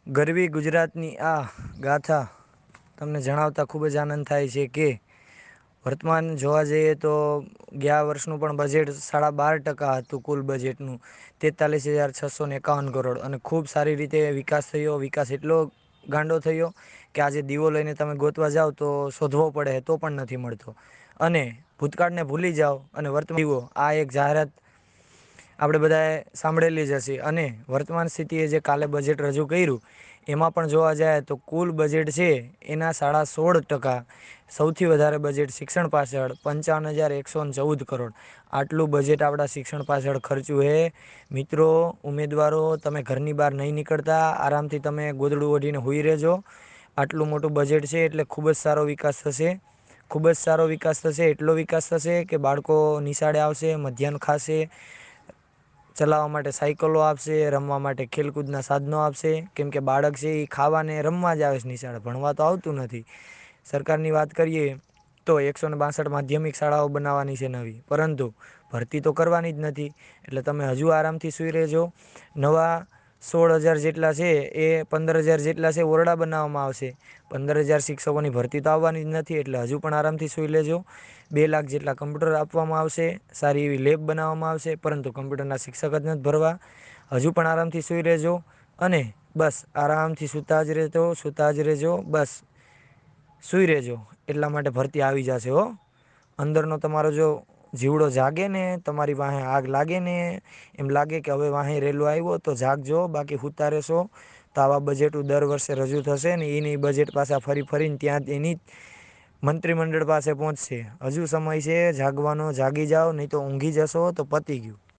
ગરવી ગુજરાતની આ ગાથા તમને જણાવતા ખૂબ જ આનંદ થાય છે કે વર્તમાન જોવા જઈએ તો ગયા વર્ષનું પણ બજેટ 12.5% હતું કુલ બજેટનું 43,651 કરોડ અને ખૂબ સારી રીતે વિકાસ થયો. વિકાસ એટલો ગાંડો થયો કે આજે દીવો લઈને તમે ગોતવા જાઓ તો શોધવો પડે તો પણ નથી મળતો. અને ભૂતકાળને ભૂલી જાઓ અને વર્તમાન આ એક જાહેરાત આપણે બધાએ સાંભળેલી જ હશે. અને વર્તમાન સ્થિતિએ જે કાલે બજેટ રજૂ કર્યું એમાં પણ જોવા જાય તો કુલ બજેટ છે એના 16.5%. સૌથી વધારે બજેટ શિક્ષણ પાછળ 55,114 કરોડ. આટલું બજેટ આપણા શિક્ષણ પાછળ ખર્ચ્યું છે. મિત્રો, ઉમેદવારો, તમે ઘરની બહાર નહીં નીકળતા, આરામથી તમે ગોદડું ઓઢીને સૂઈ રહેજો. આટલું મોટું બજેટ છે એટલે ખૂબ જ સારો વિકાસ થશે. ખૂબ જ સારો વિકાસ થશે. એટલો વિકાસ થશે કે બાળકો નિશાળે આવશે, મધ્યાહન ખાશે, ચલાવવા માટે સાયકલો આપશે, રમવા માટે ખેલકૂદના સાધનો આપશે. કેમ કે બાળક છે એ ખાવાને રમવા જ આવે છે નિશાળે, ભણવા તો આવતું નથી. સરકારની વાત કરીએ તો 162 માધ્યમિક શાળાઓ બનાવવાની છે નવી, પરંતુ ભરતી તો કરવાની જ નથી. એટલે તમે હજુ આરામથી સૂઈ રહેજો. નવા 16,000 જેટલા છે એ 15,000 જેટલા છે ઓરડા બનાવવામાં આવશે. 15,000 શિક્ષકોની ભરતી તો આવવાની જ નથી એટલે હજુ પણ આરામથી સૂઈ લેજો. 2 લાખ જેટલા કમ્પ્યુટર આપવામાં આવશે. સારી એવી લેબ બનાવવામાં આવશે, પરંતુ કમ્પ્યુટરના શિક્ષક જ નથી ભરવા. હજુ પણ આરામથી સૂઈ રહેજો. અને બસ આરામથી સૂતા જ રહેજો. બસ સૂઈ રહેજો. એટલા માટે ભરતી આવી જશે હો. અંદરનો તમારો જો જીવડો જાગે ને, તમારી વાહે આગ લાગે ને, એમ લાગે કે હવે વાહે રેલો આવ્યો તો જાગજો. બાકી સૂતા રહેશો તો આવા બજેટો દર વર્ષે રજૂ થશે ને એની બજેટ પાછા ફરીને ત્યાં એની મંત્રીમંડળ પાસે પહોંચશે. હજુ સમય છે જાગવાનો, જાગી જાઓ, નહીં તો ઊંઘી જશો તો પતી ગયું.